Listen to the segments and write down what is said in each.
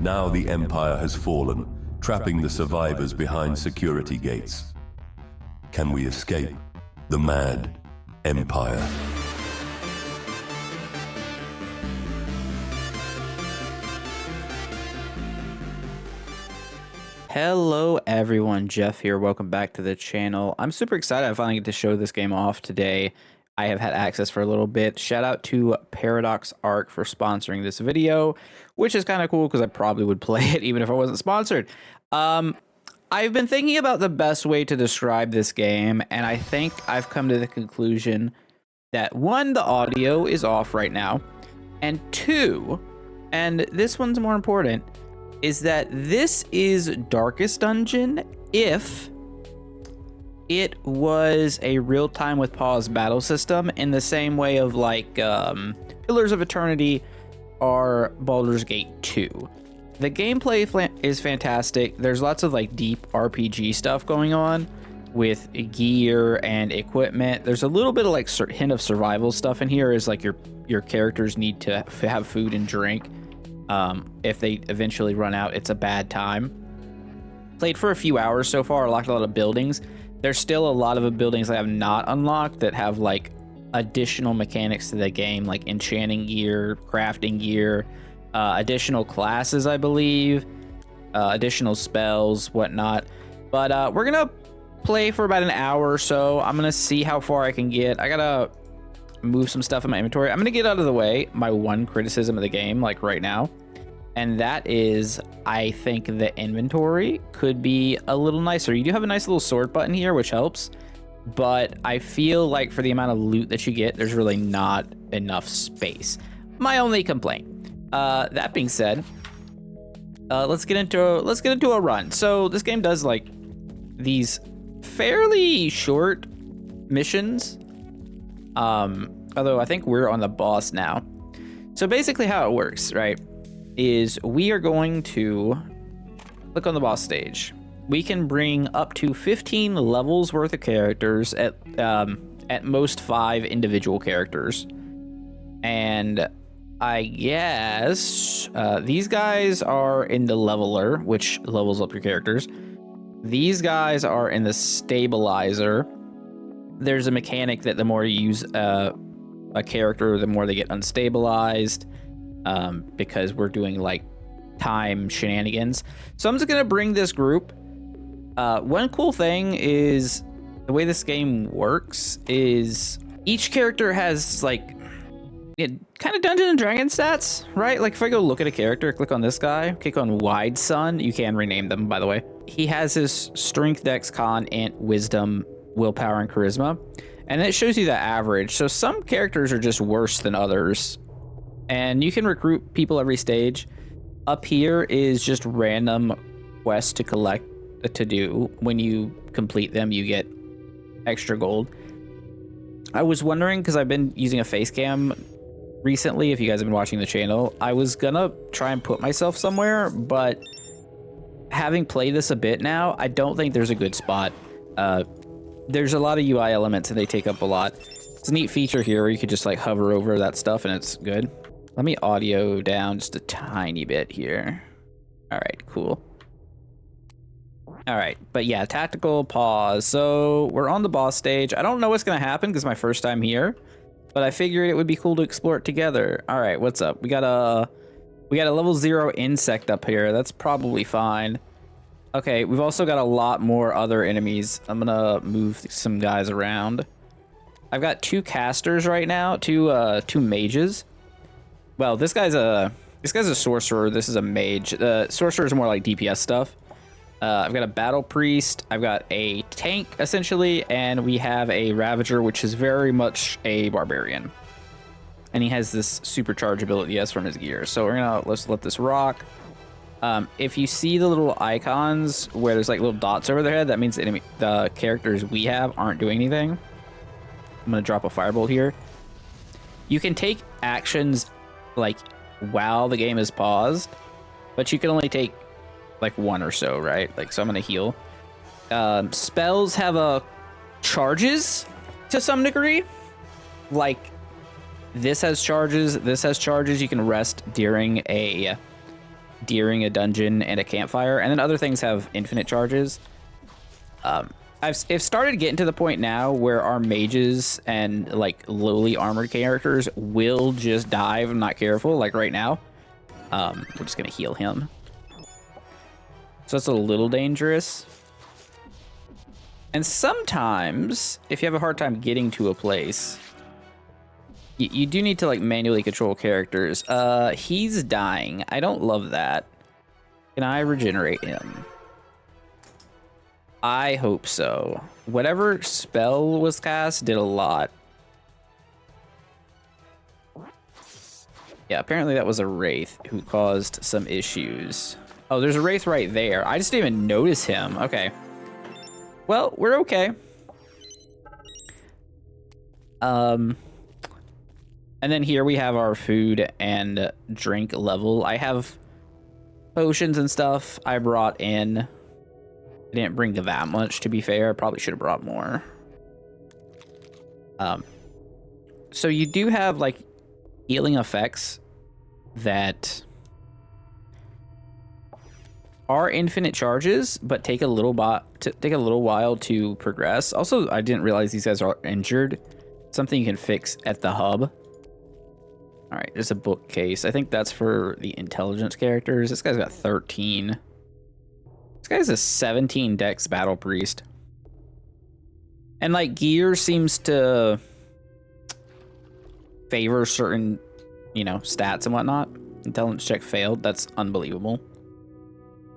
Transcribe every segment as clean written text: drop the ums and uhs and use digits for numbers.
Now the Empire has fallen, trapping the survivors behind security gates. Can we escape the mad Empire? Hello everyone, Jeff here. Welcome back to the channel. I'm super excited I finally get to show this game off today. I have had access for a little bit. Shout out to Paradox Arc for sponsoring this video, which is kind of cool because I probably would play it even if I wasn't sponsored. I've been thinking about the best way to describe this game, and I think I've come to the conclusion that one, the audio is off right now, and two, and this one's more important, is that this is Darkest Dungeon if it was a real-time with pause battle system in the same way of like Pillars of Eternity or Baldur's Gate 2. The gameplay is fantastic. There's lots of like deep RPG stuff going on with gear and equipment. There's a little bit of like hint of survival stuff in here, is like your characters need to have food and drink. If they eventually run out, it's a bad time. Played for a few hours so far, unlocked a lot of buildings. There's still a lot of the buildings I have not unlocked that have like additional mechanics to the game, like enchanting gear, crafting gear, additional classes, I believe, additional spells, whatnot. But we're gonna play for about an hour or so. I'm gonna see how far I can get. I gotta move some stuff in my inventory. I'm gonna get out of the way my one criticism of the game, like right now, and that is I think the inventory could be a little nicer. You do have a nice little sword button here, which helps, but I feel like for the amount of loot that you get, there's really not enough space. My only complaint. That being said, let's get into a run. So this game does like these fairly short missions. Although I think we're on the boss now. So basically how it works, right, is we are going to click on the boss stage. We can bring up to 15 levels worth of characters, at most 5 individual characters. And I guess these guys are in the leveler, which levels up your characters. These guys are in the stabilizer. There's a mechanic that the more you use a character, the more they get unstabilized, because we're doing like time shenanigans. So I'm just gonna bring this group. One cool thing is the way this game works is each character has like kind of Dungeons and Dragons stats, right? Like if I go look at a character, click on this guy, click on Wide Sun, you can rename them, by the way. He has his strength, dex, con, int, wisdom, willpower, and charisma, and it shows you the average. So some characters are just worse than others, and you can recruit people every stage. Up here is just random quests to collect, to do. When you complete them, you get extra gold. I was wondering, because I've been using a face cam recently, if you guys have been watching the channel, I was gonna try and put myself somewhere, but having played this a bit now, I don't think there's a good spot. There's a lot of UI elements and they take up a lot. It's a neat feature here where you could just like hover over that stuff and it's good. Let me audio down just a tiny bit here. All right, cool. All right, but yeah, tactical pause. So we're on the boss stage. I don't know what's gonna happen because it's my first time here, but I figured it would be cool to explore it together. All right, what's up? We got a level 0 insect up here. That's probably fine. Okay, we've also got a lot more other enemies. I'm gonna move some guys around. I've got 2 casters right now, two mages. Well, this guy's a sorcerer. This is a mage. Sorcerer is more like DPS stuff. I've got a battle priest. I've got a tank essentially, and we have a ravager, which is very much a barbarian. And he has this supercharge ability he has from his gear. So let's let this rock. If you see the little icons where there's like little dots over their head, that means the characters we have aren't doing anything. I'm gonna drop a firebolt here. You can take actions like while the game is paused, but you can only take like 1 or so, right? Like, so I'm gonna heal. Spells have charges to some degree. Like this has charges, this has charges. You can rest during a during a dungeon and a campfire, and then other things have infinite charges. I've started getting to the point now where our mages and like lowly armored characters will just die if I'm not careful. Like right now, we're just gonna heal him. So it's a little dangerous. And sometimes, if you have a hard time getting to a place, you do need to like manually control characters. He's dying. I don't love that. Can I regenerate him? I hope so. Whatever spell was cast did a lot. Yeah, apparently that was a wraith who caused some issues. Oh, there's a wraith right there. I just didn't even notice him. Okay. Well, we're okay. And then here we have our food and drink level. I have potions and stuff I brought in. I didn't bring that much, to be fair. I probably should have brought more. So you do have like healing effects that are infinite charges, but take a little while to progress. Also, I didn't realize these guys are injured. Something you can fix at the hub. All right, there's a bookcase. I think that's for the intelligence characters. This guy's got 13. This guy's a 17 dex battle priest. And like gear seems to favor certain, stats and whatnot. Intelligence check failed. That's unbelievable.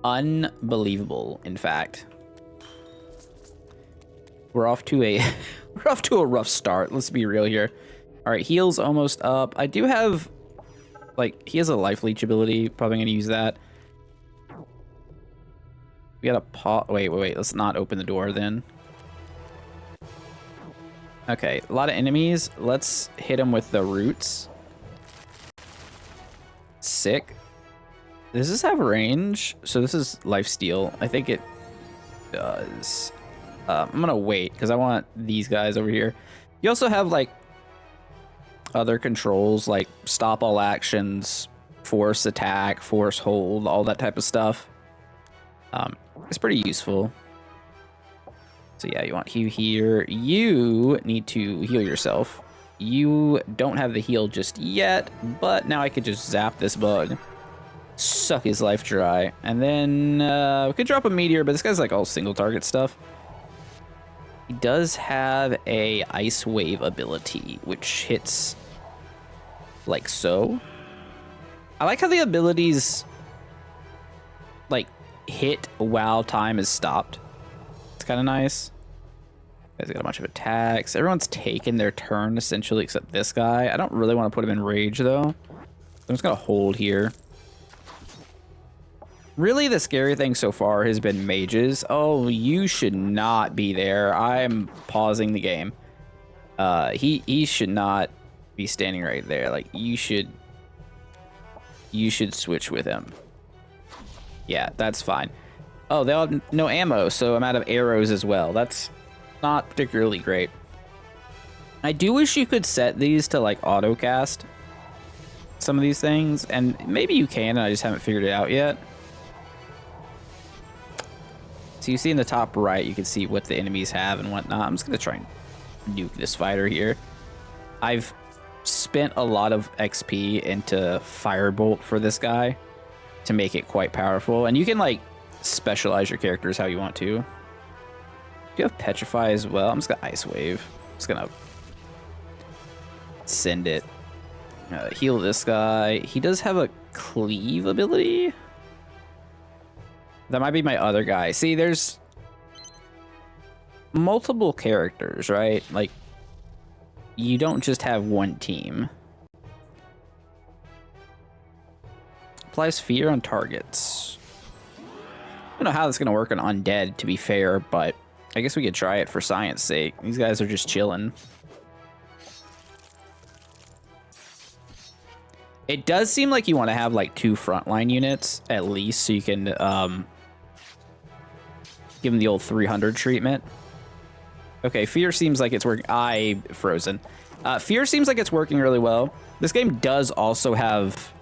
Unbelievable, in fact. We're off to a rough start. Let's be real here. All right, heal's almost up. I do have, he has a life leech ability. Probably gonna use that. We got a pot. Wait. Let's not open the door then. Okay, a lot of enemies. Let's hit them with the roots. Sick. Does this have range? So this is lifesteal. I think it does. I'm gonna wait because I want these guys over here. You also have other controls like stop all actions, force attack, force hold, all that type of stuff. It's pretty useful. So yeah, you want you here. You need to heal yourself. You don't have the heal just yet, but now I could just zap this bug. Suck his life dry. And then we could drop a meteor, but this guy's all single target stuff. He does have a ice wave ability, which hits like so. I like how the abilities hit while time is stopped. It's kind of nice. Guys got a bunch of attacks. Everyone's taken their turn essentially, except this guy. I don't really want to put him in rage though. I'm just gonna hold here. Really, the scary thing so far has been mages. Oh, you should not be there. I'm pausing the game. He should not be standing right there. You should switch with him. Yeah, that's fine. Oh, they all have no ammo, so I'm out of arrows as well. That's not particularly great. I do wish you could set these to auto cast some of these things, and maybe you can, and I just haven't figured it out yet. So you see in the top right, you can see what the enemies have and whatnot. I'm just gonna try and nuke this fighter here. I've spent a lot of XP into Firebolt for this guy to make it quite powerful, and you can specialize your characters how you want to. Do you have Petrify as well? I'm just gonna Ice Wave. I'm just gonna send it. Heal this guy. He does have a Cleave ability. That might be my other guy. See, there's multiple characters, right? You don't just have one team. Applies fear on targets. I don't know how that's going to work on undead, to be fair, but I guess we could try it for science sake. These guys are just chilling. It does seem like you want to have 2 frontline units at least, so you can give them the old 300 treatment. Okay, fear seems like it's working. Frozen. Fear seems like it's working really well. This game does also have,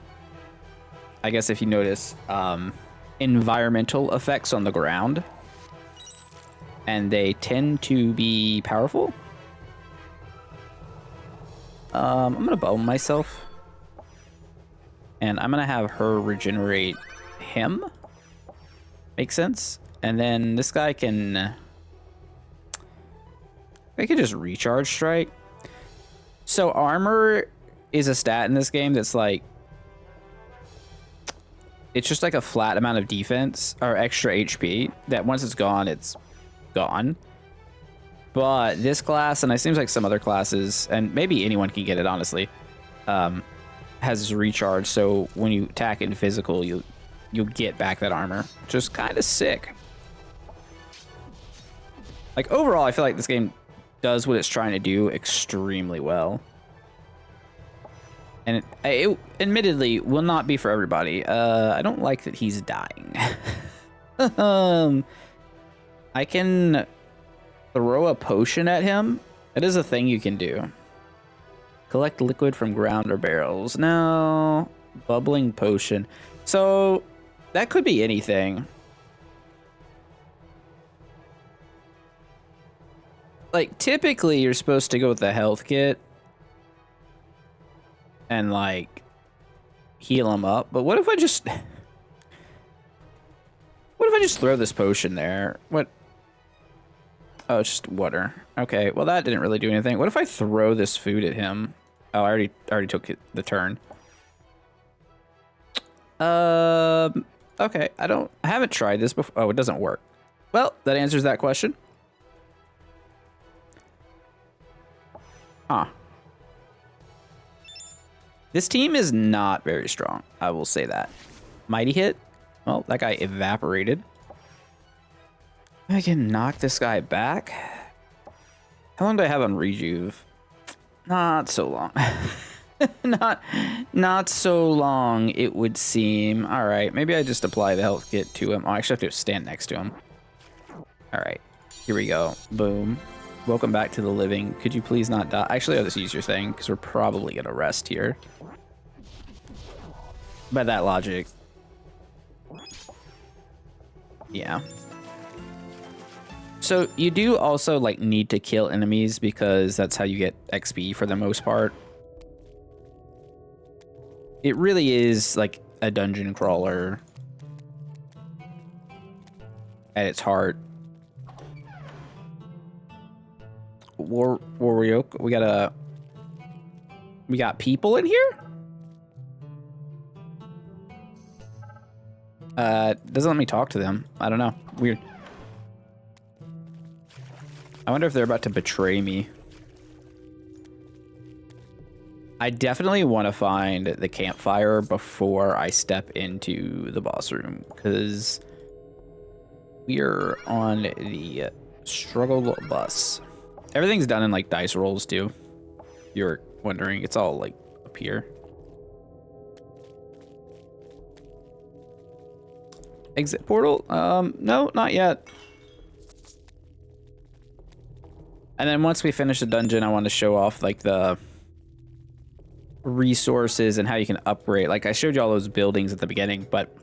I guess if you notice, environmental effects on the ground. And they tend to be powerful. I'm going to bubble myself. And I'm going to have her regenerate him. Makes sense? And then this guy can... I could just recharge strike. So armor is a stat in this game that's like... It's just like a flat amount of defense or extra HP that once it's gone. But this class, and it seems like some other classes, and maybe anyone can get it honestly, has recharge. So when you attack in physical, you'll get back that armor, which is kind of sick. Like overall, I feel like this game does what it's trying to do extremely well. And it admittedly will not be for everybody. I don't like that he's dying. I can throw a potion at him. That is a thing you can do. Collect liquid from ground or barrels. No. Bubbling potion. So that could be anything. Like typically you're supposed to go with the health kit and like heal him up. But what if I just throw this potion there? What? Oh, it's just water. Okay, well that didn't really do anything. What if I throw this food at him? Oh, I already took the turn. Okay, I haven't tried this before. Oh, it doesn't work. Well, that answers that question. Huh. This team is not very strong, I will say that. Mighty hit. Well, that guy evaporated. I can knock this guy back. How long do I have on rejuve? Not so long. not so long, it would seem. All right, maybe I just apply the health kit to him. Oh, I actually have to stand next to him. All right, here we go. Boom. Welcome back to the living. Could you please not die? Actually, I'll just use your thing because we're probably gonna rest here. By that logic. Yeah. So you do also like need to kill enemies because that's how you get XP for the most part. It really is like a dungeon crawler at its heart. Wario, we got people in here? Doesn't let me talk to them. I don't know. Weird. I wonder if they're about to betray me. I definitely want to find the campfire before I step into the boss room, because we're on the struggle bus. Everything's done in like dice rolls too. You're wondering, it's all like up here. Exit portal? No, not yet. And then once we finish the dungeon, I want to show off like the resources and how you can upgrade. Like I showed you all those buildings at the beginning, but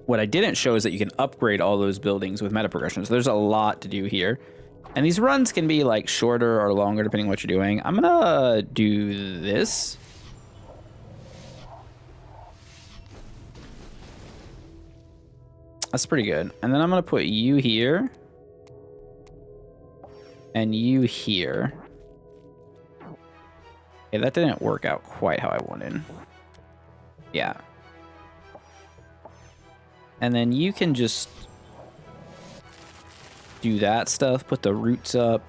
what I didn't show is that you can upgrade all those buildings with meta progression. So there's a lot to do here. And these runs can be like shorter or longer depending on what you're doing. I'm gonna do this. That's pretty good. And then I'm gonna put you here. And you here. Okay, that didn't work out quite how I wanted. Yeah. And then you can just do that stuff, put the roots up.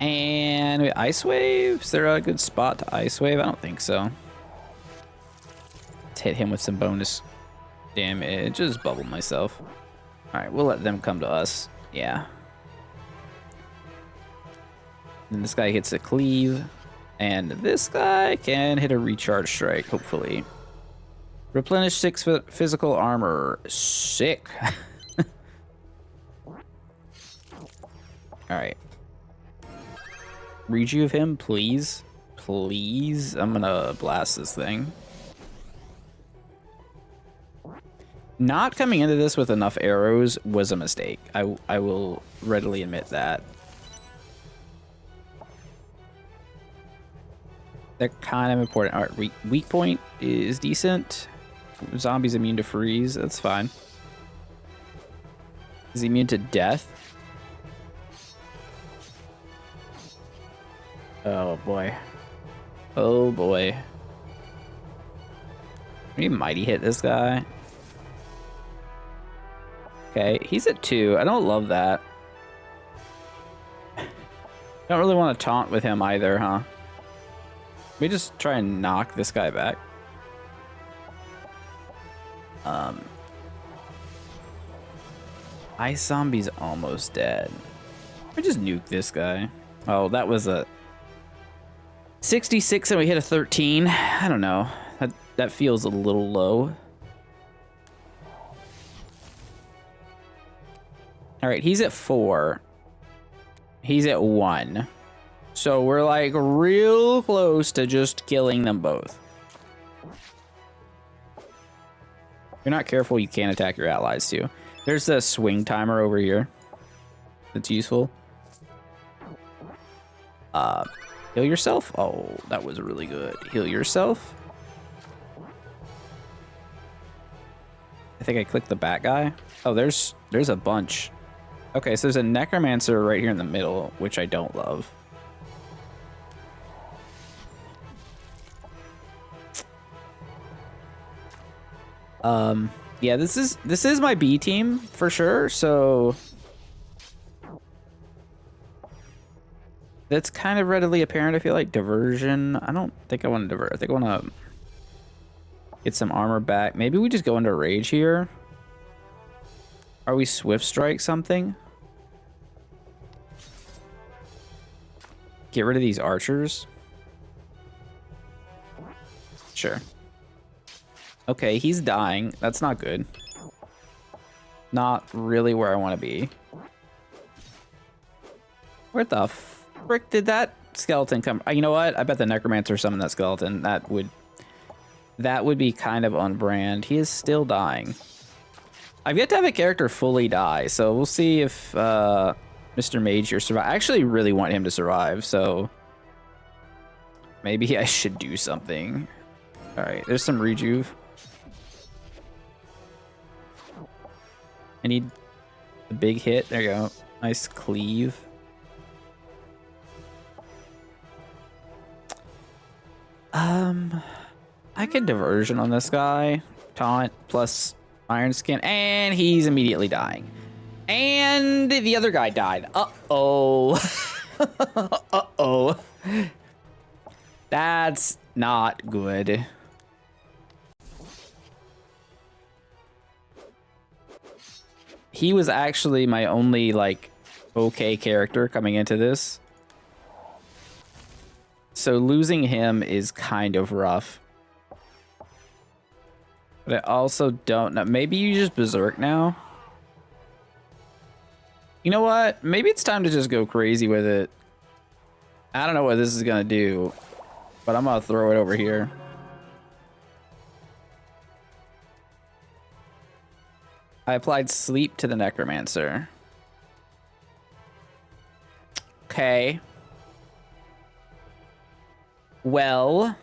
And ice wave? Is there a good spot to ice wave? I don't think so. Let's hit him with some bonus damage. Just bubble myself. All right, we'll let them come to us. Yeah. And this guy hits a cleave. And this guy can hit a recharge strike, hopefully. Replenish 6 physical armor. Sick. Alright. Rejuve him, please. Please. I'm gonna blast this thing. Not coming into this with enough arrows was a mistake. I will readily admit that. They're kind of important. All right, weak point is decent. Zombies immune to freeze. That's fine. Is he immune to death? Oh boy. Oh boy. Can you mighty hit this guy? Okay, he's at 2. I don't love that. Don't really want to taunt with him either, huh? Let me just try and knock this guy back. Ice zombie's almost dead. We just nuke this guy. Oh, that was a 66 and we hit a 13. I don't know. That feels a little low. All right, he's at 4. He's at 1. So we're like real close to just killing them both. If you're not careful, you can't attack your allies too. There's a swing timer over here that's useful. Heal yourself. Oh, that was really good. Heal yourself. I think I clicked the bat guy. Oh, there's a bunch. Okay, so there's a necromancer right here in the middle, which I don't love. Yeah, this is my B team for sure, so that's kind of readily apparent. I feel like diversion. I don't think I want to divert. I think I want to get some armor back. Maybe we just go into rage here. Are we swift strike something? Get rid of these archers. Sure. Okay, he's dying. That's not good. Not really where I want to be. Where the frick did that skeleton come? You know what? I bet the necromancer summoned that skeleton. That would be kind of on brand. He is still dying. I've yet to have a character fully die, so we'll see if Mr. Mage here survive. I actually really want him to survive, so maybe I should do something. All right, there's some rejuve. I need a big hit. There you go. Nice cleave. I could diversion on this guy. Taunt plus iron skin, and he's immediately dying. And the other guy died. Uh-oh. Uh-oh. That's not good. He was actually my only, like, okay character coming into this. So losing him is kind of rough. But I also don't know. Maybe you just berserk now? You know what? Maybe it's time to just go crazy with it. I don't know what this is gonna do, but I'm gonna throw it over here. I applied sleep to the necromancer. Okay. Well,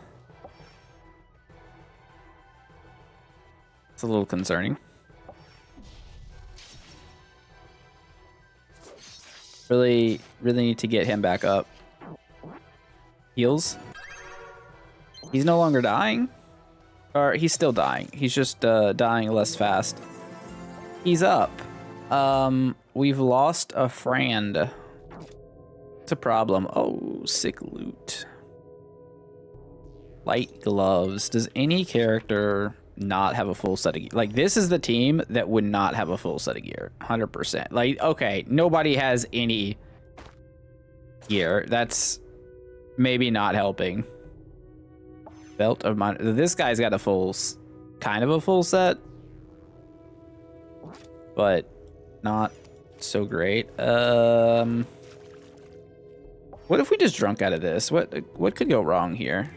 it's a little concerning. Really need to get him back up. Heals. He's no longer dying? Or he's still dying. He's just dying less fast. He's up. We've lost a friend. It's a problem. Oh, sick loot. Light gloves. Does any character not have a full set of gear? Like, this is the team that would not have a full set of gear. 100%. Like, okay, nobody has any gear. That's maybe not helping. Belt of mine. This guy's got a full, kind of a full set, but not so great. What if we just drunk out of this? What could go wrong here?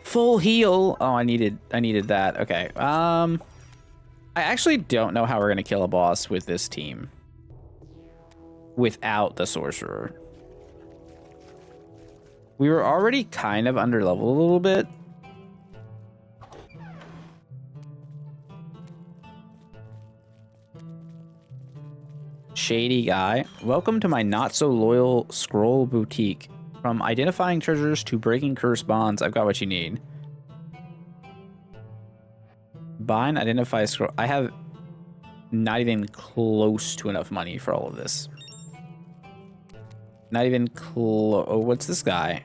Full heal. Oh, I needed that. Okay. I actually don't know how we're going to kill a boss with this team without the sorcerer. We were already kind of under level a little bit. Shady guy. Welcome to my not so loyal scroll boutique. From identifying treasures to breaking cursed bonds, I've got what you need. Bind, identify, scroll. I have not even close to enough money for all of this. Not even close. Oh, what's this guy?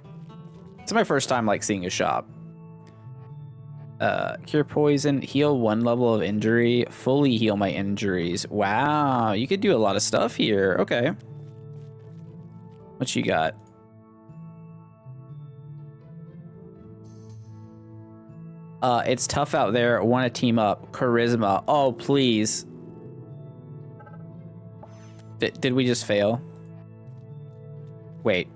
It's my first time like seeing a shop. Cure poison, heal 1 level of injury, fully heal my injuries. Wow, you could do a lot of stuff here. Okay. What you got? It's tough out there. Want to team up. Charisma. Oh, please. Did we just fail? Wait.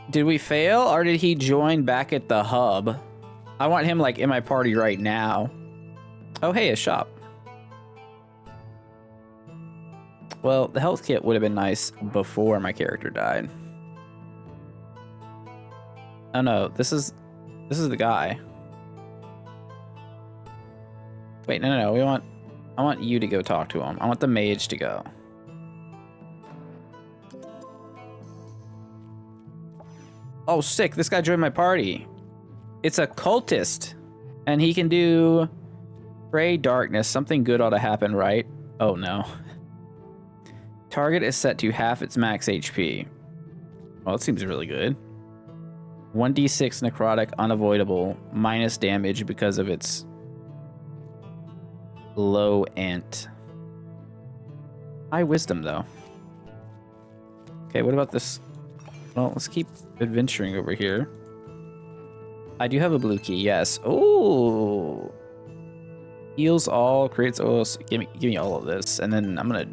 Did we fail, or did he join back at the hub? I want him, like, in my party right now. Oh, hey, a shop. Well, the health kit would have been nice before my character died. Oh, no, this is the guy. Wait, no, I want you to go talk to him. I want the mage to go. Oh, sick. This guy joined my party. It's a cultist. And he can do Pray Darkness. Something good ought to happen, right? Oh, no. Target is set to half its max HP. Well, that seems really good. 1d6 necrotic, unavoidable. Minus damage because of its low int. High wisdom, though. Okay, what about this? Well, let's keep adventuring over here. I do have a blue key, yes. Oh, heals all, creates oils. Give me all of this, and then I'm gonna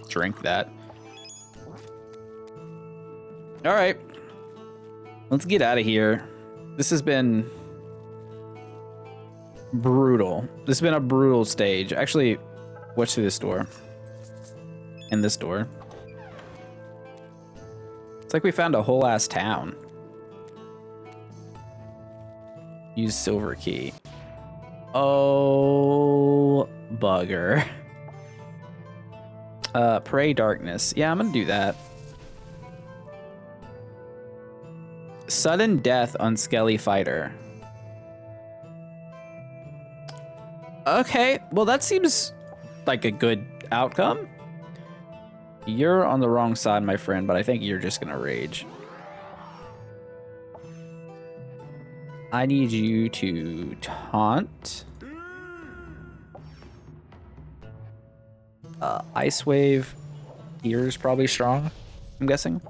drink that. All right, let's get out of here. This has been brutal. This has been a brutal stage. Actually, what's through this door? And this door. It's like we found a whole ass town. Use silver key. Oh, bugger. Pray Darkness. Yeah, I'm gonna do that. Sudden death on Skelly Fighter. Okay, well that seems like a good outcome. You're on the wrong side, my friend, but I think you're just gonna rage. I need you to taunt. Ice Wave here is probably strong, I'm guessing.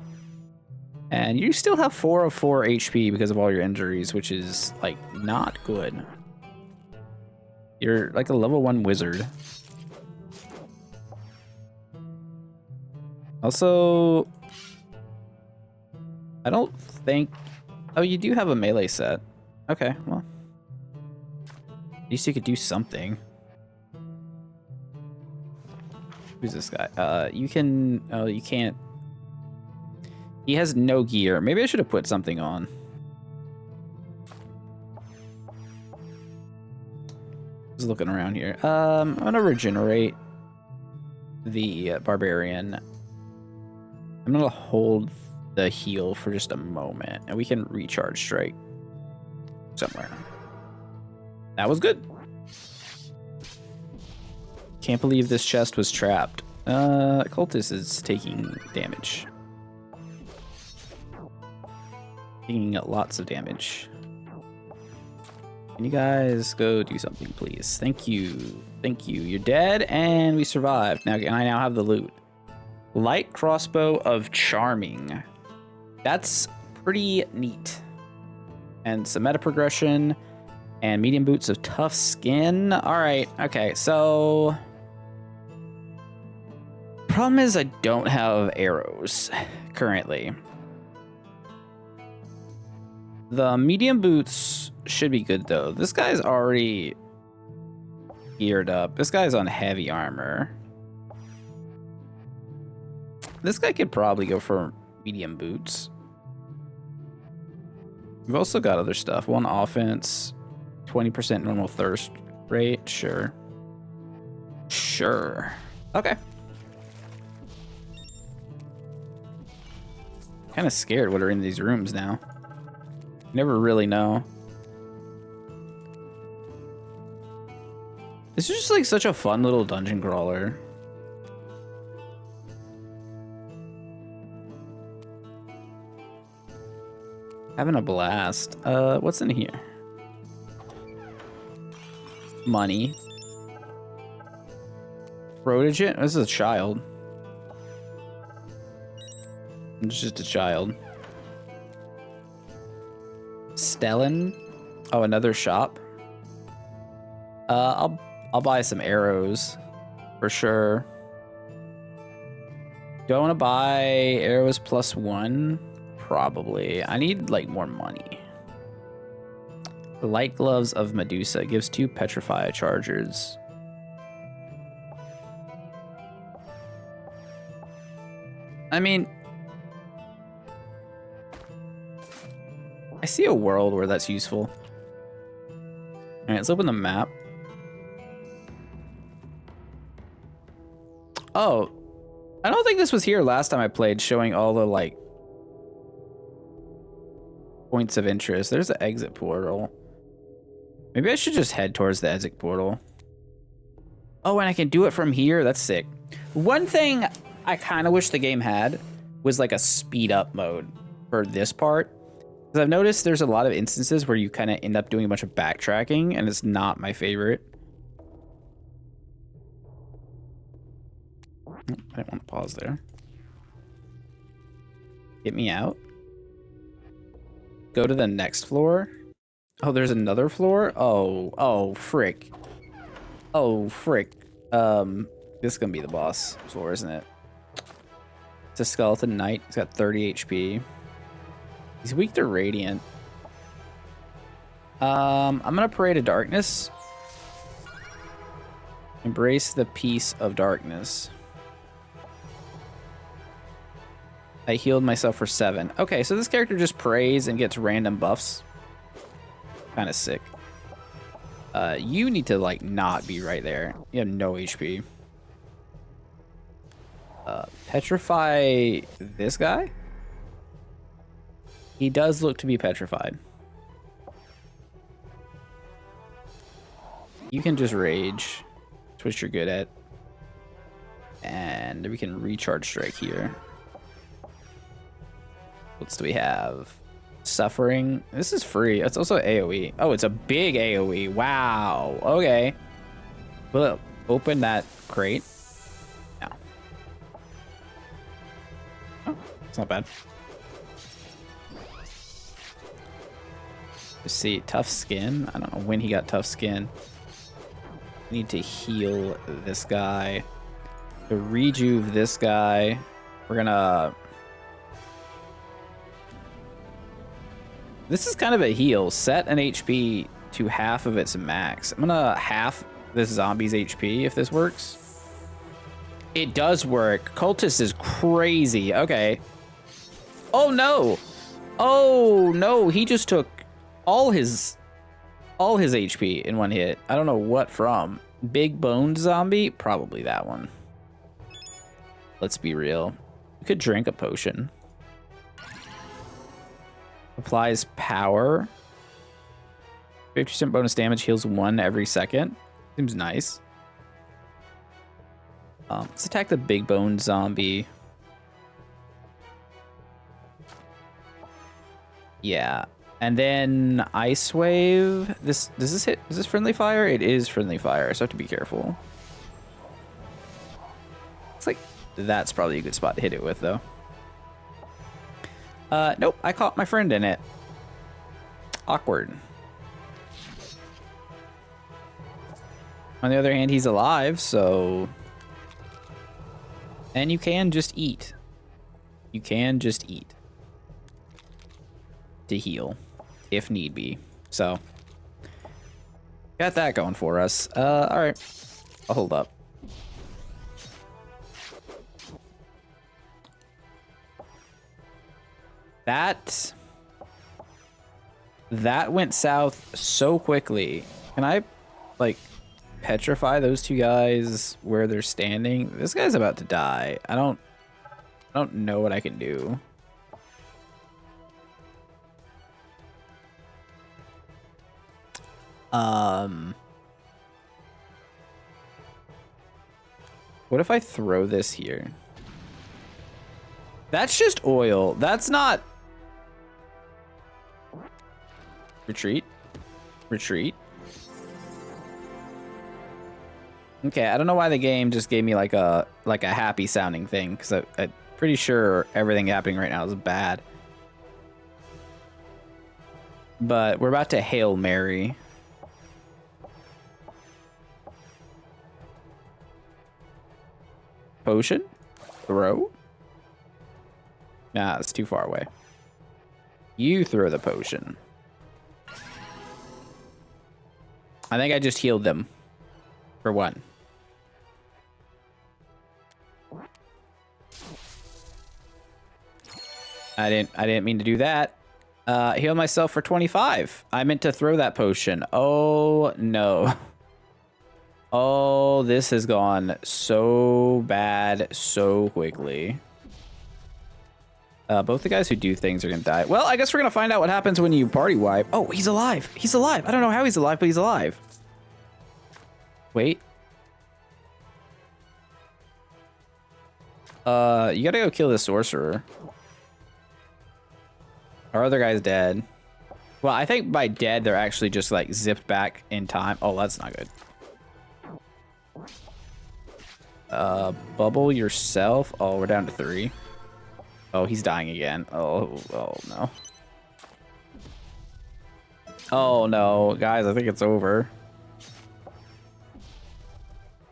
And you still have 4 of 4 HP because of all your injuries, which is, like, not good. You're like a level 1 wizard. Also, I don't think... Oh, you do have a melee set. Okay, well. At least you could do something. Who's this guy? You can... Oh, you can't... He has no gear. Maybe I should have put something on. Just looking around here. I'm gonna regenerate the barbarian. I'm gonna hold the heal for just a moment, and we can recharge strike somewhere. That was good. Can't believe this chest was trapped. Cultist is taking damage. Taking lots of damage. Can you guys go do something, please? Thank you. Thank you. You're dead, and we survived. Now, I now have the loot. Light crossbow of charming. That's pretty neat. And some meta progression. And medium boots of tough skin. All right. Okay, so... Problem is I don't have arrows currently. The medium boots should be good, though. This guy's already geared up. This guy's on heavy armor. This guy could probably go for medium boots. We've also got other stuff. 1 offense, 20% normal thirst rate. Sure. Sure. Okay. Kind of scared what are in these rooms now. Never really know. This is just like such a fun little dungeon crawler. Having a blast. What's in here? Money. Protogen? This is a child. It's just a child. Stellan. Oh, another shop. I'll buy some arrows for sure. Do I want to buy arrows +1? Probably. I need like more money. The light gloves of Medusa gives 2 petrify chargers. I mean, I see a world where that's useful. All right, let's open the map. Oh, I don't think this was here last time I played, showing all the like points of interest. There's the exit portal. Maybe I should just head towards the exit portal. Oh, and I can do it from here. That's sick. One thing I kind of wish the game had was like a speed up mode for this part. Because I've noticed there's a lot of instances where you kind of end up doing a bunch of backtracking, and it's not my favorite. I didn't want to pause there. Get me out. Go to the next floor. Oh, there's another floor? Oh, frick. Oh, frick. This is gonna be the boss floor, isn't it? It's a skeleton knight. He's got 30 HP. He's weak to radiant. I'm gonna pray to darkness. Embrace the peace of darkness. I healed myself for 7. Okay, so this character just prays and gets random buffs. Kind of sick. You need to, like, not be right there. You have no HP. Petrify this guy? He does look to be petrified. You can just rage. That's what you're good at. And we can recharge strike here. What do we have? Suffering. This is free. It's also AoE. Oh, it's a big AoE. Wow. Okay. We'll open that crate. No. Oh, it's not bad. Let's see. Tough skin. I don't know when he got tough skin. I need to heal this guy. To rejuve this guy. We're gonna... This is kind of a heal. Set an HP to half of its max. I'm gonna half this zombie's HP if this works. It does work. Cultist is crazy. Okay. Oh no. Oh no. He just took all his HP in one hit. I don't know what from. Big boned zombie? Probably that one. Let's be real. You could drink a potion. Applies power. 50% bonus damage, heals 1 every second. Seems nice. Let's attack the big bone zombie. Yeah. And then Ice Wave. Does this hit? Is this friendly fire? It is friendly fire, so I have to be careful. It's like that's probably a good spot to hit it with, though. Nope, I caught my friend in it. Awkward. On the other hand, he's alive, so... And you can just eat. You can just eat. To heal. if need be. So, got that going for us. All right, I'll hold up. That went south so quickly. Can I, like, petrify those two guys where they're standing? This guy's about to die. I don't know what I can do. What if I throw this here? That's just oil. That's not... Retreat. Retreat. Okay, I don't know why the game just gave me like a happy sounding thing, because I'm pretty sure everything happening right now is bad. But we're about to Hail Mary. Potion? Throw? Nah, it's too far away. You throw the potion. I think I just healed them. For one. I didn't mean to do that. Heal myself for 25. I meant to throw that potion. Oh no. Oh, this has gone so bad so quickly. Both the guys who do things are gonna die. Well, I guess we're gonna find out what happens when you party wipe. Oh, he's alive. He's alive. I don't know how he's alive, but he's alive. Wait. You gotta go kill the sorcerer. Our other guy's dead. Well, I think by dead, they're actually just like zipped back in time. Oh, that's not good. Bubble yourself. Oh, we're down to 3. Oh, he's dying again. Oh no. Oh no, guys, I think it's over.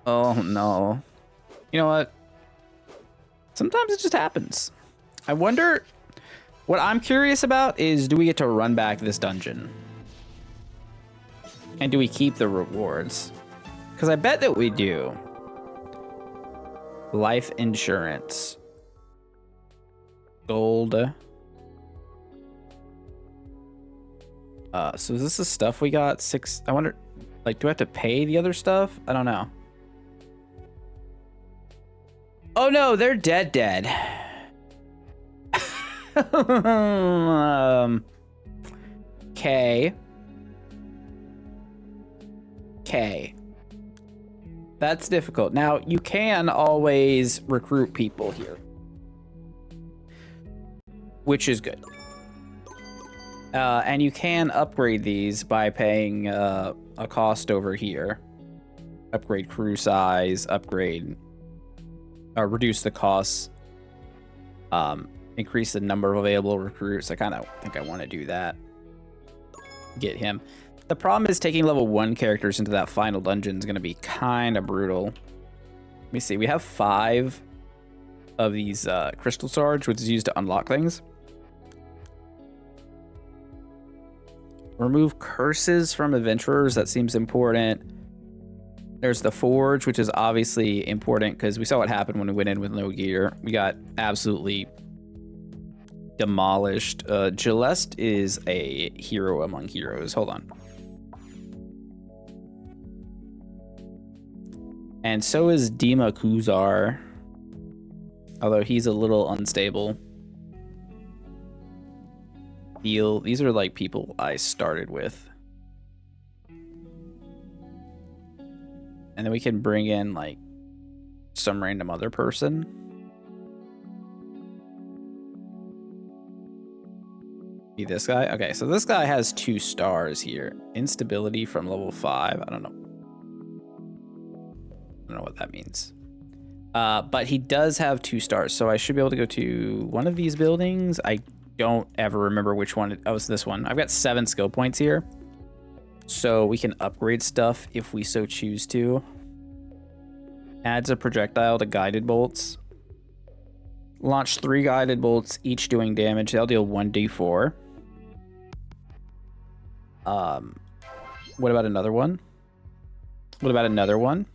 Oh no. You know what? Sometimes it just happens. I wonder, what I'm curious about is, do we get to run back this dungeon? And do we keep the rewards? Because I bet that we do. Life insurance. Gold. So is this the stuff we got? 6. I wonder, like, do I have to pay the other stuff? I don't know. Oh no, they're dead. Okay. That's difficult. Now, you can always recruit people here, which is good. And you can upgrade these by paying a cost over here. Upgrade crew size, upgrade... reduce the costs, increase the number of available recruits. I kind of think I want to do that. Get him. The problem is taking level 1 characters into that final dungeon is going to be kind of brutal. Let me see. We have 5 of these crystal swords, which is used to unlock things. Remove curses from adventurers. That seems important. There's the forge, which is obviously important because we saw what happened when we went in with no gear. We got absolutely demolished. Gelest is a hero among heroes. Hold on. And so is Dima Kuzar, although he's a little unstable. These are like people I started with. And then we can bring in like some random other person. Be this guy. Okay, so this guy has 2 stars here. Instability from level 5. I don't know what that means. But he does have 2 stars, so I should be able to go to one of these buildings. I don't ever remember which one. Oh, it's this one. I've got 7 skill points here. So we can upgrade stuff if we so choose to. Adds a projectile to guided bolts. Launch 3 guided bolts, each doing damage. They'll deal 1d4. What about another one? What about another one?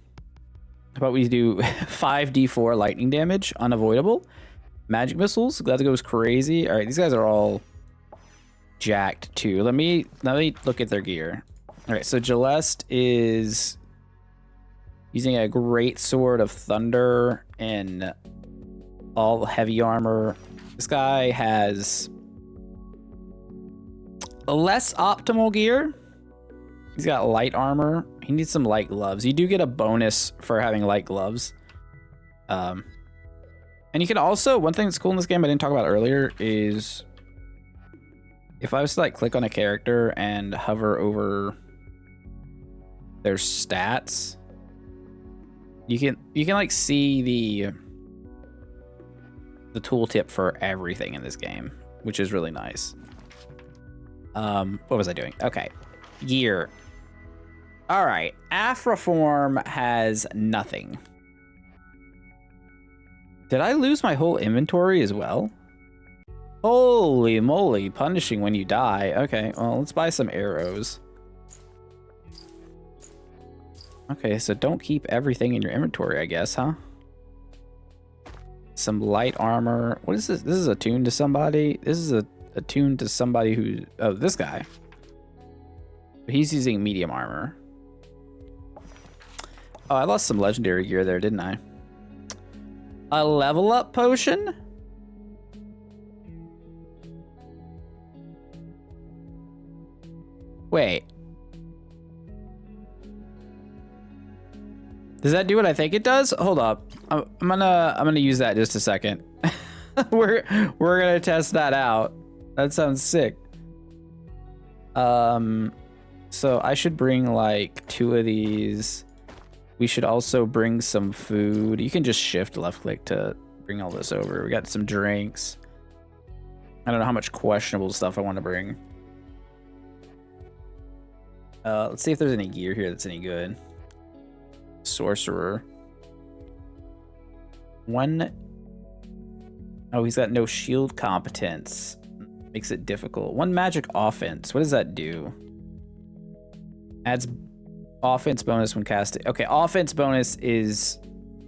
How about we do 5d4 lightning damage, unavoidable. Magic missiles, that goes crazy. All right, these guys are all jacked too. Let me look at their gear. All right, so Celeste is using a great sword of thunder and all heavy armor. This guy has less optimal gear. He's got light armor. He needs some light gloves. You do get a bonus for having light gloves. And you can also, one thing that's cool in this game I didn't talk about earlier is if I was to like click on a character and hover over their stats, you can like see the tooltip for everything in this game, which is really nice. What was I doing? Okay. Gear. All right. Afroform has nothing. Did I lose my whole inventory as well? Holy moly, punishing when you die. Okay, well, let's buy some arrows. Okay, so don't keep everything in your inventory, I guess, huh? Some light armor. What is this? This is attuned to somebody. This is attuned to somebody who... Oh, this guy. He's using medium armor. Oh, I lost some legendary gear there, didn't I? A level up potion? Wait. Does that do what I think it does? Hold up. I'm gonna use that just a second. we're gonna test that out. That sounds sick. So I should bring like 2 of these. We should also bring some food. You can just shift left click to bring all this over. We got some drinks. I don't know how much questionable stuff I want to bring. Let's see if there's any gear here that's any good. Sorcerer. Oh, he's got no shield competence. Makes it difficult. 1 magic offense. What does that do? Adds offense bonus when casting. Okay, offense bonus is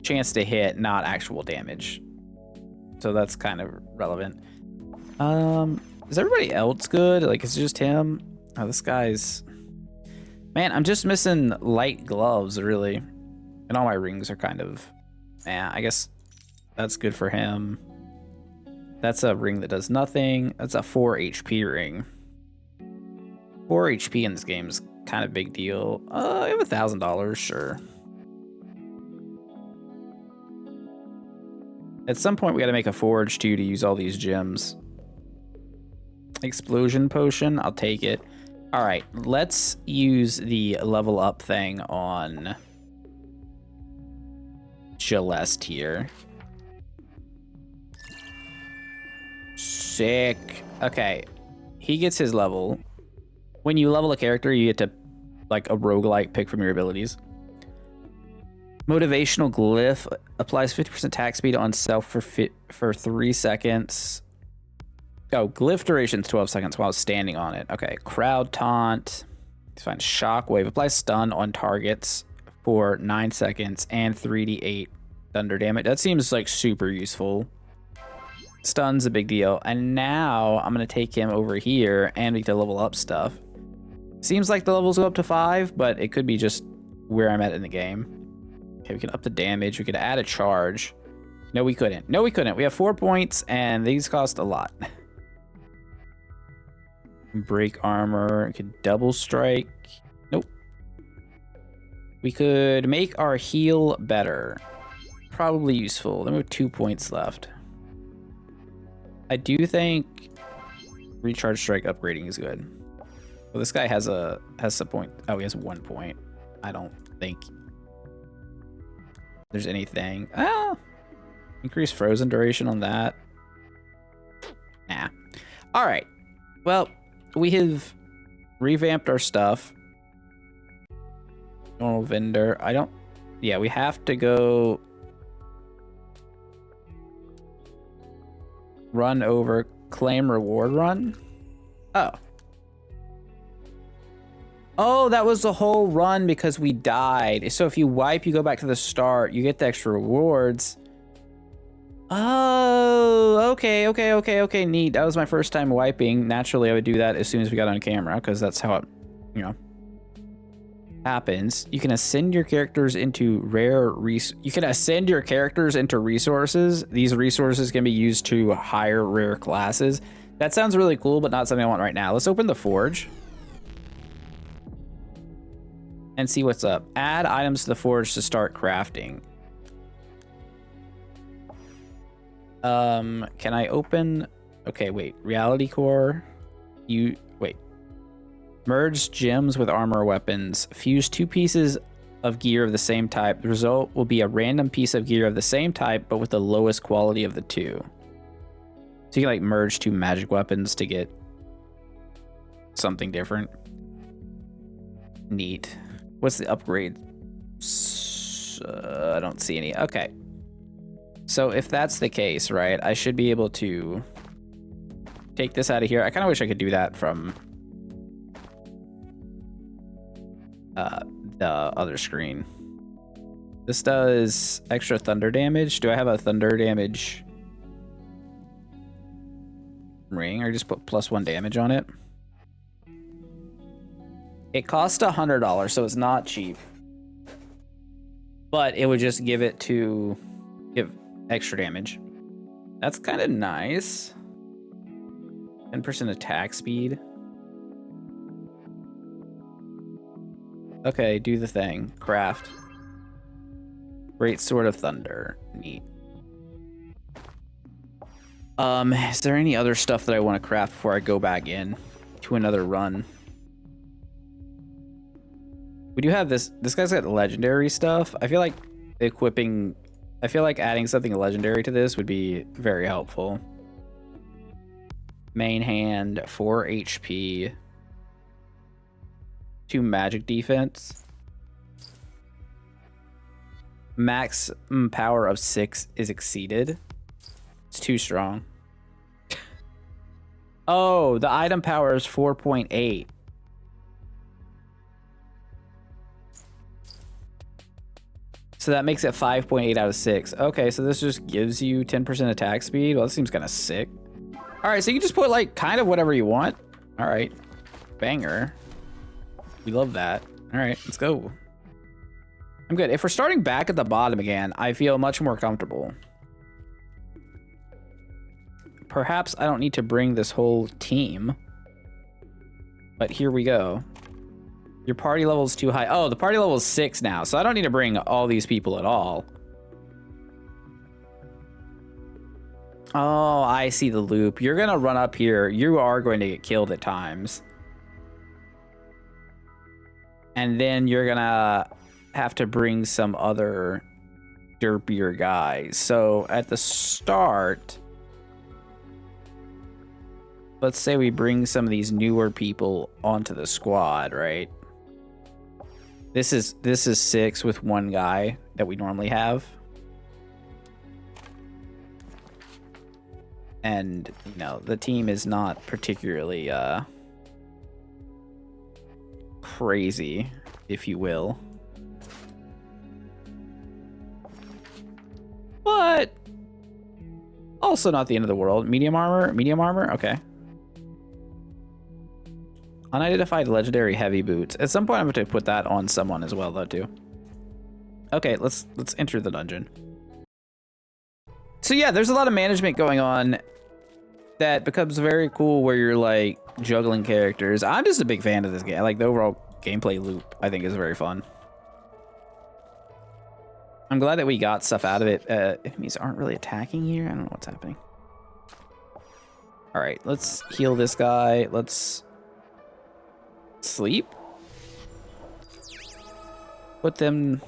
chance to hit, not actual damage. So that's kind of relevant. Is everybody else good? Like, is it just him? Oh, this guy's... Man, I'm just missing light gloves, really. And all my rings are kind of... Yeah, I guess that's good for him. That's a ring that does nothing. That's a 4 HP ring. 4 HP in this game is kind of a big deal. I have $1,000, sure. At some point, we got to make a forge, too, to use all these gems. Explosion potion, I'll take it. All right, let's use the level up thing on Celeste here. Sick. Okay, he gets his level. When you level a character, you get to, like, a roguelike pick from your abilities. Motivational glyph applies 50% attack speed on self for 3 seconds. Oh, glyph duration is 12 seconds while standing on it. Okay, crowd taunt. Let's find shockwave. Applies stun on targets for 9 seconds and 3d8 thunder damage. That seems like super useful. Stun's a big deal. And now I'm going to take him over here and we get to level up stuff. Seems like the levels go up to 5, but it could be just where I'm at in the game. Okay, we can up the damage. We could add a charge. No, we couldn't. No, we couldn't. We have 4 points and these cost a lot. Break armor. We could double strike. Nope. We could make our heal better. Probably useful. Then we have 2 points left. I do think recharge strike upgrading is good. Well, this guy has a point. Oh, he has 1 point. I don't think there's anything. Increase frozen duration on that. Nah. All right. Well, we have revamped our stuff. Normal vendor. Yeah, we have to go run over claim reward run. Oh. Oh, that was the whole run because we died. So if you wipe, you go back to the start, you get the extra rewards. Oh, okay, neat. That was my first time wiping. Naturally, I would do that as soon as we got on camera because that's how it, you know, happens. You can ascend your characters into resources. These resources can be used to hire rare classes. That sounds really cool, but not something I want right now. Let's open the forge and see what's up. Add items to the forge to start crafting. Can I open? Okay, wait. Reality core. Merge gems with armor weapons. Fuse 2 pieces of gear of the same type. The result will be a random piece of gear of the same type, but with the lowest quality of the two. So you can like merge 2 magic weapons to get something different. Neat. What's the upgrade? I don't see any. Okay. So if that's the case, right, I should be able to take this out of here. I kind of wish I could do that from the other screen. This does extra thunder damage. Do I have a thunder damage ring, or just put +1 damage on it? It costs $100, so it's not cheap. But it would just give extra damage. That's kind of nice. 10% attack speed. Okay, do the thing. Craft. Great Sword of Thunder. Neat. Is there any other stuff that I want to craft before I go back in to another run? We do have this. This guy's got legendary stuff. I feel like adding something legendary to this would be very helpful. Main hand, 4 HP. 2 magic defense. Max power of 6 is exceeded. It's too strong. Oh, the item power is 4.8. So that makes it 5.8 out of 6. Okay, so this just gives you 10% attack speed. Well, that seems kind of sick. All right, so you can just put like kind of whatever you want. All right, banger. We love that. All right, let's go. I'm good. If we're starting back at the bottom again, I feel much more comfortable. Perhaps I don't need to bring this whole team. But here we go. Your party level is too high. Oh, the party level is 6 now, so I don't need to bring all these people at all. Oh, I see the loop. You're going to run up here. You are going to get killed at times. And then you're going to have to bring some other derpier guys. So at the start, let's say we bring some of these newer people onto the squad, right? This is 6 with 1 guy that we normally have. And, you know, the team is not particularly crazy, if you will. But also not the end of the world. Medium armor, okay. Unidentified legendary heavy boots. At some point I'm going to put that on someone as well though too. Okay, let's enter the dungeon. So yeah, there's a lot of management going on that becomes very cool where you're like juggling characters. I'm just a big fan of this game. I like the overall gameplay loop. I think is very fun. I'm glad that we got stuff out of it. Enemies aren't really attacking here. I don't know what's happening. All right, let's heal this guy. Let's sleep. Put them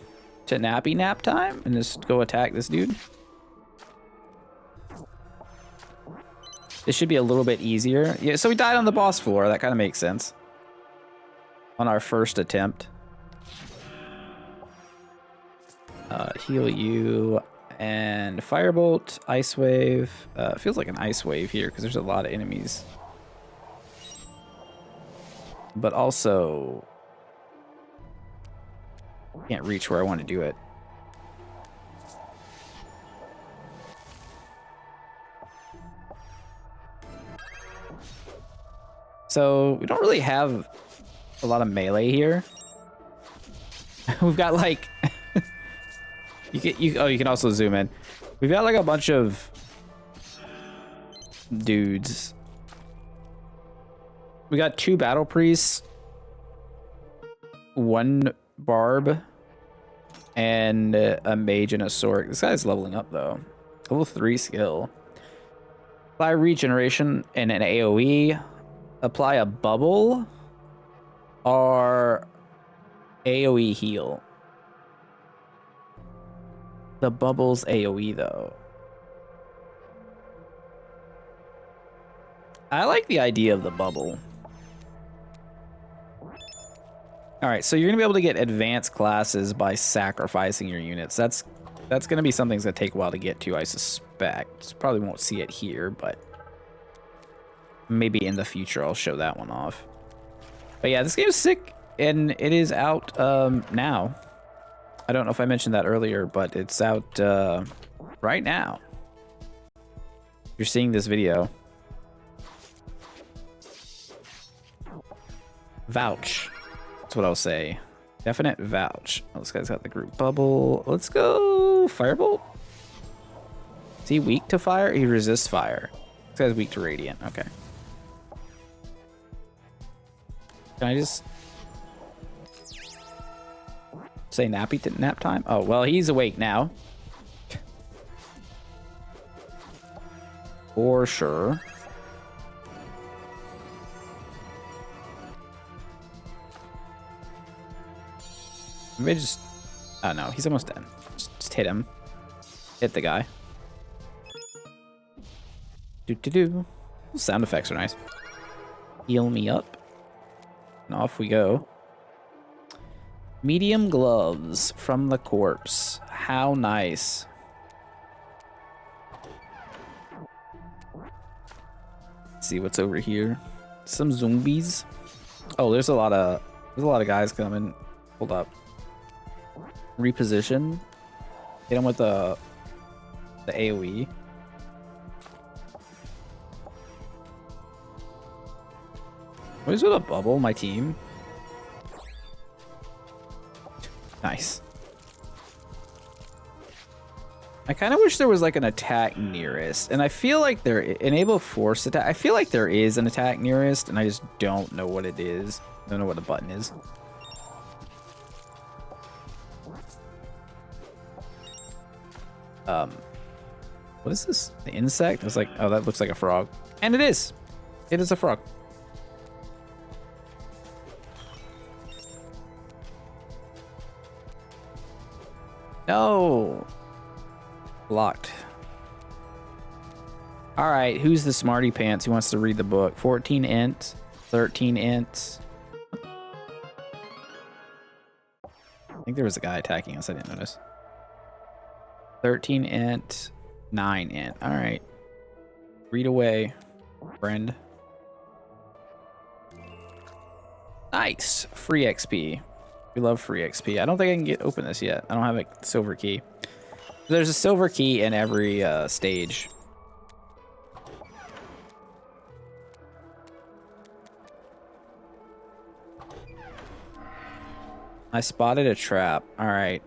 to nappy nap time and just go attack this dude. This should be a little bit easier. Yeah, so we died on the boss floor. That kind of makes sense. On our first attempt. Heal you and firebolt, ice wave. Feels like an ice wave here because there's a lot of enemies. But also Can't reach where I want to do it. So we don't really have a lot of melee here. We've got like you can also zoom in. We've got like a bunch of dudes. We got 2 battle priests, 1 barb, and a mage and a sword. This guy's leveling up though. Level 3 skill. Apply regeneration and an AoE. Apply a bubble or AoE heal. The bubble's AoE though. I like the idea of the bubble. Alright, so you're gonna be able to get advanced classes by sacrificing your units. That's gonna be something that's gonna take a while to get to, I suspect. Probably won't see it here, but maybe in the future I'll show that one off. But yeah, this game is sick, and it is out now. I don't know if I mentioned that earlier, but it's out right now. You're seeing this video. Vouch. That's what I'll say. Definite vouch. Oh, this guy's got the group bubble. Let's go Firebolt. Is he weak to fire? He resists fire. This guy's weak to radiant. Okay. Can I just say nap time? Oh, well, he's awake now. For sure. Maybe just... Oh, no. He's almost dead. Just hit him. Hit the guy. Do-do-do. Sound effects are nice. Heal me up. And off we go. Medium gloves from the corpse. How nice. Let's see what's over here. Some zombies. Oh, there's a lot of guys coming. Hold up. Reposition. Hit him with the AoE. What is with a bubble, my team? Nice. I kind of wish there was like an attack nearest, and I feel like there enable force attack. I feel like there is an attack nearest, and I just don't know what it is. I don't know what the button is. What is this? The insect? It's like, oh, that looks like a frog, and it is. It is a frog. No. Blocked. All right, who's the smarty pants who wants to read the book? 14 int, 13 int. I think there was a guy attacking us. I didn't notice. 13 int, 9 int. All right. Read away, friend. Nice. Free XP. We love free XP. I don't think I can open this yet. I don't have a silver key. There's a silver key in every stage. I spotted a trap. All right.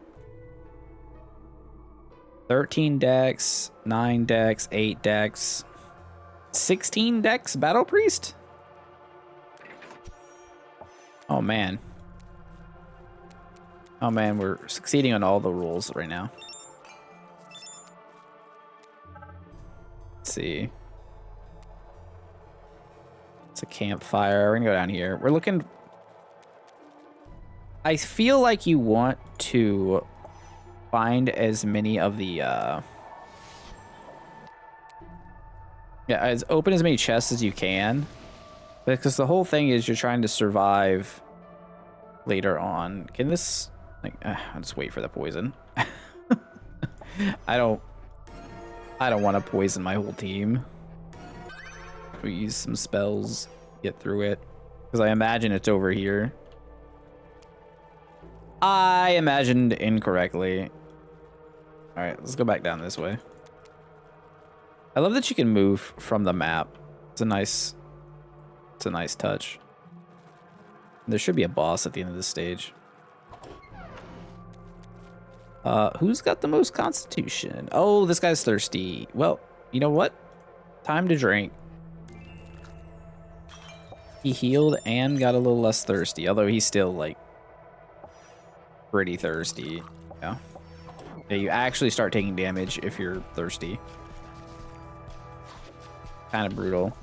13 decks, 9 decks, 8 decks, 16 decks, Battle Priest? Oh, man. Oh, man, we're succeeding on all the rules right now. Let's see. It's a campfire. We're gonna go down here. We're looking... I feel like you want to find as many of the yeah, as open as many chests as you can, because the whole thing is you're trying to survive later on. Can this like I'll just wait for the poison. I don't want to poison my whole team. We use some spells, get through it, because I imagine it's over here. I imagined incorrectly. All right, let's go back down this way. I love that you can move from the map. It's a nice touch. There should be a boss at the end of the stage. Who's got the most constitution? Oh, this guy's thirsty. Well, you know what? Time to drink. He healed and got a little less thirsty, although he's still, like, pretty thirsty. Yeah. Yeah, you actually start taking damage if you're thirsty. Kind of brutal.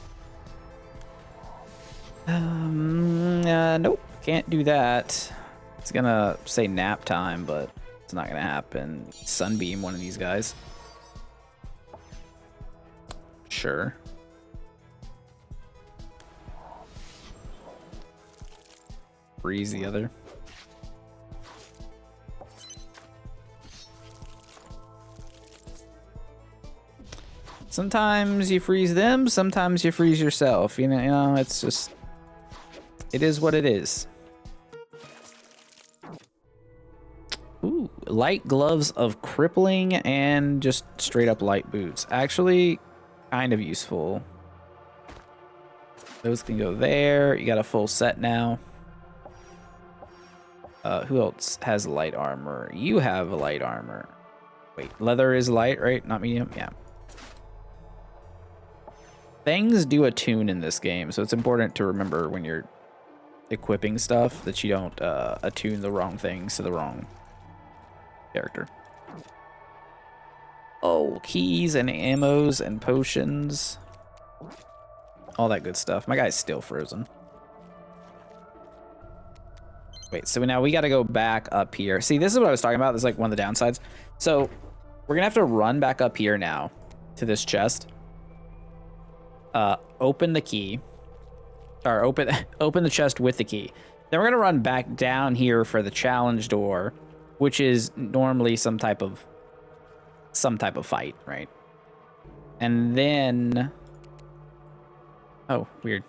Nope, can't do that. It's gonna say nap time, but it's not gonna happen. Sunbeam one of these guys. Sure. Freeze the other. Sometimes you freeze them, sometimes you freeze yourself. You know, it's just, it is what it is. Ooh, light gloves of crippling and just straight up light boots. Actually, kind of useful. Those can go there. You got a full set now. Who else has light armor? You have light armor. Wait, leather is light, right? Not medium? Yeah. Things do attune in this game, so it's important to remember when you're equipping stuff that you don't attune the wrong things to the wrong character. Oh, keys and ammos and potions. All that good stuff. My guy's still frozen. Wait, so now we got to go back up here. See, this is what I was talking about. This is like one of the downsides. So we're going to have to run back up here now to this chest. Open the key. Or open the chest with the key. Then we're going to run back down here for the challenge door, which is normally some type of fight, right? And then... Oh, weird.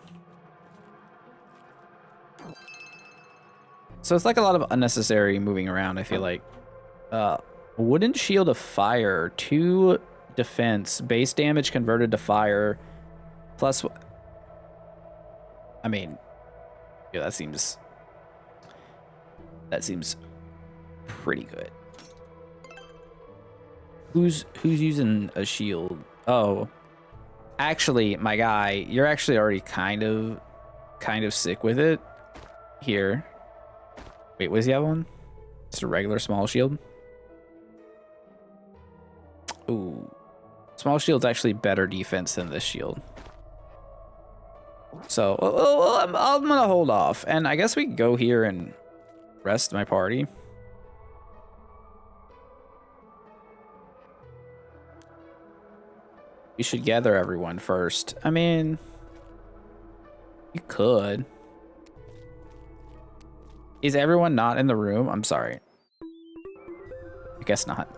So it's like a lot of unnecessary moving around, I feel like. Wooden shield of fire, 2 defense, base damage converted to fire, plus... I mean, yeah, that seems pretty good. Who's using a shield? Oh, actually, my guy, you're actually already kind of sick with it. Here. Wait, what does he have on? Just a regular small shield. Ooh, small shield's actually better defense than this shield. So, I'm gonna hold off, and I guess we can go here and rest my party. We should gather everyone first. I mean, you could. Is everyone not in the room? I'm sorry. I guess not.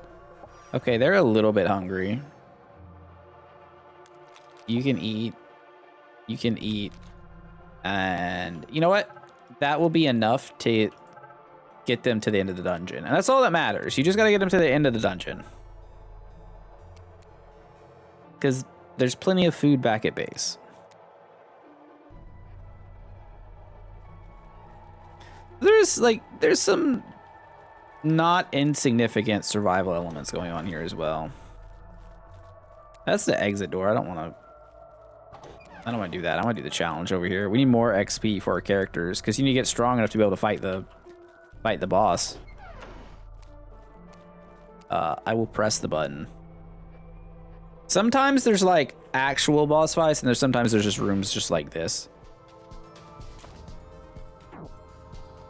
Okay, they're a little bit hungry. You can eat. You can eat. And you know what? That will be enough to get them to the end of the dungeon. And that's all that matters. You just got to get them to the end of the dungeon. Because there's plenty of food back at base. There's some not insignificant survival elements going on here as well. That's the exit door. I don't want to do that. I want to do the challenge over here. We need more XP for our characters because you need to get strong enough to be able to fight the boss. I will press the button. Sometimes there's like actual boss fights, and sometimes there's just rooms just like this.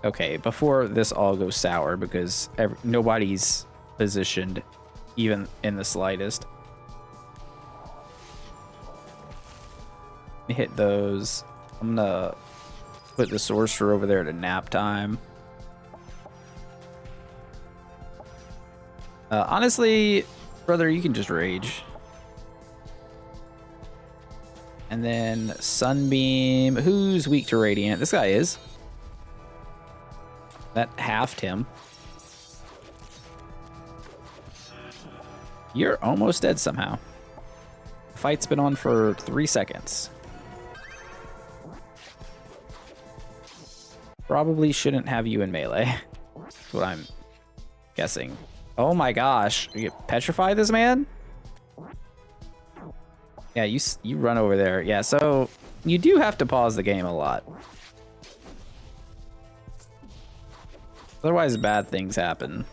Okay, before this all goes sour, because nobody's positioned even in the slightest. Hit those. I'm gonna put the sorcerer over there to nap time. Honestly, brother, you can just rage. And then Sunbeam. Who's weak to Radiant? This guy is. That halved him. You're almost dead somehow. The fight's been on for 3 seconds. Probably shouldn't have you in melee. That's what I'm guessing. Oh my gosh. You petrify this man? Yeah, you run over there. Yeah, so you do have to pause the game a lot. Otherwise, bad things happen.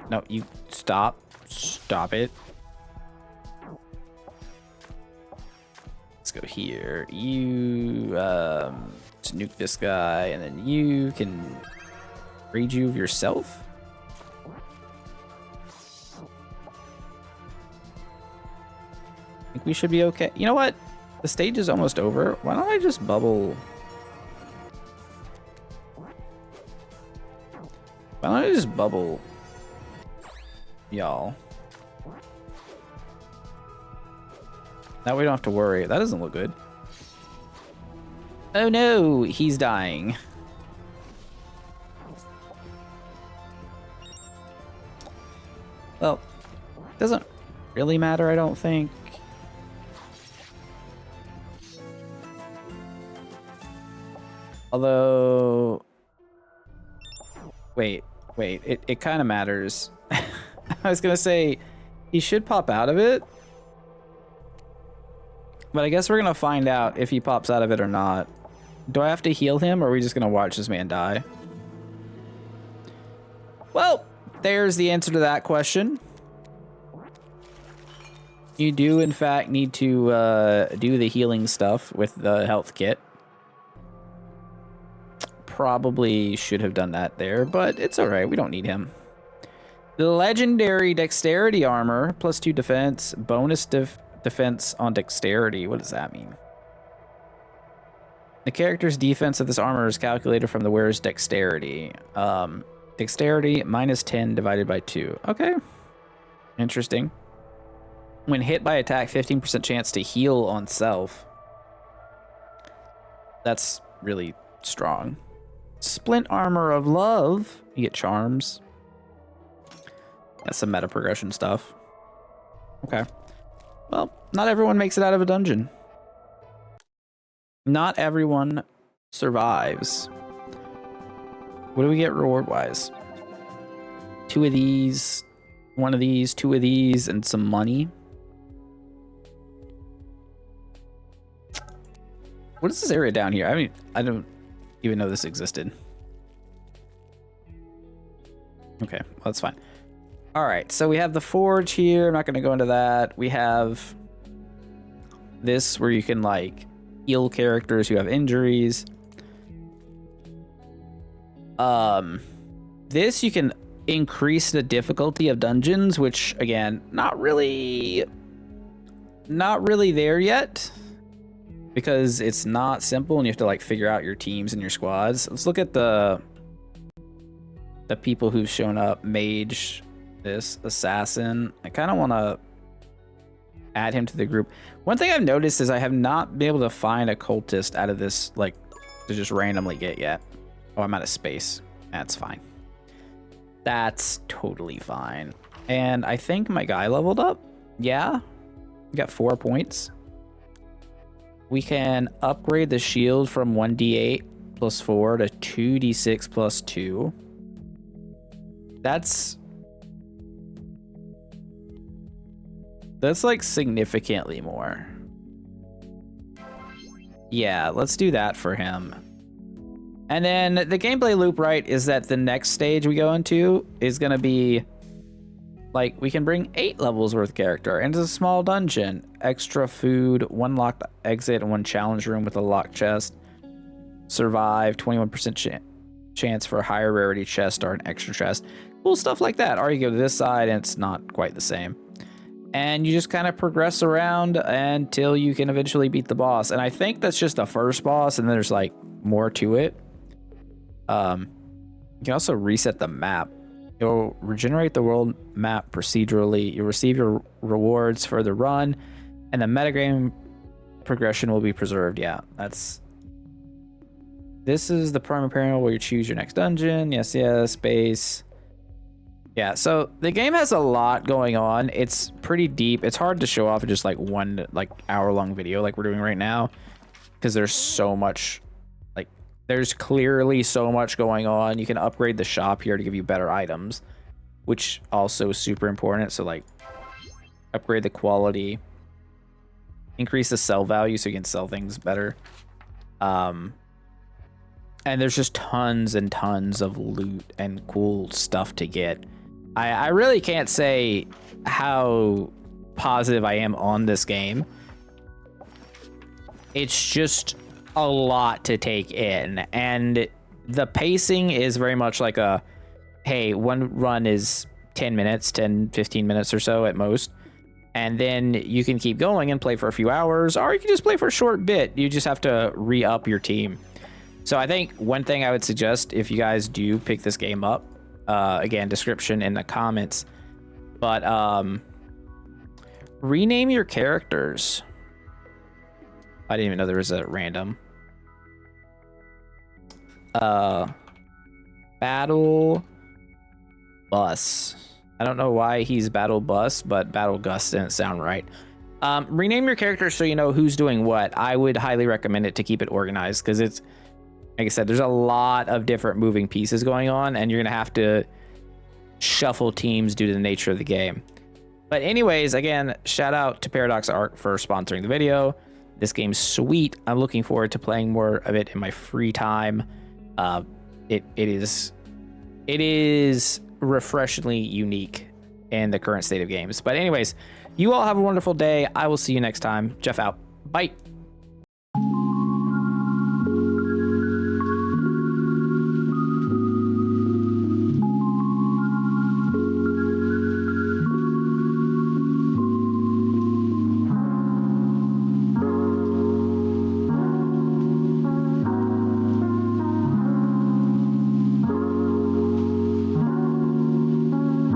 No, you stop. Stop it. Let's go here. You nuke this guy, and then you can rejuve yourself. I think we should be okay. You know what? The stage is almost over. Why don't I just bubble? Why don't I just bubble y'all? That way we don't have to worry. That doesn't look good. Oh no, he's dying. Well, doesn't really matter, I don't think. Although, wait, it kind of matters. I was gonna say he should pop out of it, but I guess we're gonna find out if he pops out of it or not. Do I have to heal him, or are we just gonna watch this man die? Well, there's the answer to that question. You do, in fact, need to do the healing stuff with the health kit. Probably should have done that there, but it's all right. We don't need him. The legendary dexterity armor, +2 defense, bonus defense on dexterity. What does that mean? The character's defense of this armor is calculated from the wearer's dexterity. Dexterity -10 divided by 2. Okay. Interesting. When hit by attack, 15% chance to heal on self. That's really strong. Splint armor of love. You get charms. That's some meta progression stuff. Okay. Well, not everyone makes it out of a dungeon. Not everyone survives. What do we get reward-wise? 2 of these, 1 of these, 2 of these, and some money. What is this area down here? I mean, I don't even know this existed. Okay, well, that's fine. All right, so we have the forge here. I'm not going to go into that. We have this where you can like heal characters who have injuries. This you can increase the difficulty of dungeons, which again, not really there yet, because it's not simple and you have to like figure out your teams and your squads. Let's look at the people who've shown up. Mage, this assassin. I kind of want to add him to the group. One thing I've noticed is I have not been able to find a cultist out of this, like, to just randomly get yet. Oh, I'm out of space. That's fine. That's totally fine. And I think my guy leveled up. Yeah, we got 4 points. We can upgrade the shield from 1d8 + 4 to 2d6 + 2. That's like significantly more. Yeah, let's do that for him. And then the gameplay loop, right, is that the next stage we go into is going to be like we can bring 8 levels worth of character into a small dungeon, extra food, 1 locked exit, and 1 challenge room with a locked chest. Survive, 21% chance for a higher rarity chest or an extra chest. Cool stuff like that. Or you go to this side and it's not quite the same. And you just kind of progress around until you can eventually beat the boss. And I think that's just the first boss, and then there's like more to it. You can also reset the map. You'll regenerate the world map procedurally. You'll receive your rewards for the run, and the metagame progression will be preserved. Yeah, this is the primary panel where you choose your next dungeon. Yes, base. Yeah, so the game has a lot going on. It's pretty deep. It's hard to show off in just like one hour-long video like we're doing right now, because there's so much, like there's clearly so much going on. You can upgrade the shop here to give you better items, which also is super important. So like upgrade the quality, increase the sell value so you can sell things better. And there's just tons and tons of loot and cool stuff to get. I really can't say how positive I am on this game. It's just a lot to take in, and the pacing is very much like a, hey, one run is 10 minutes, 15 minutes or so at most, and then you can keep going and play for a few hours, or you can just play for a short bit. You just have to re-up your team. So I think one thing I would suggest if you guys do pick this game up, again, description in the comments, but rename your characters. I didn't even know there was a random. Battle Bus. I don't know why he's Battle Bus, but Battle Gus didn't sound right. Rename your characters so you know who's doing what. I would highly recommend it to keep it organized, because it's, like I said, there's a lot of different moving pieces going on, and you're going to have to shuffle teams due to the nature of the game. But anyways, again, shout out to Paradox Arc for sponsoring the video. This game's sweet. I'm looking forward to playing more of it in my free time. It is refreshingly unique in the current state of games. But anyways, you all have a wonderful day. I will see you next time. Jeff out. Bye.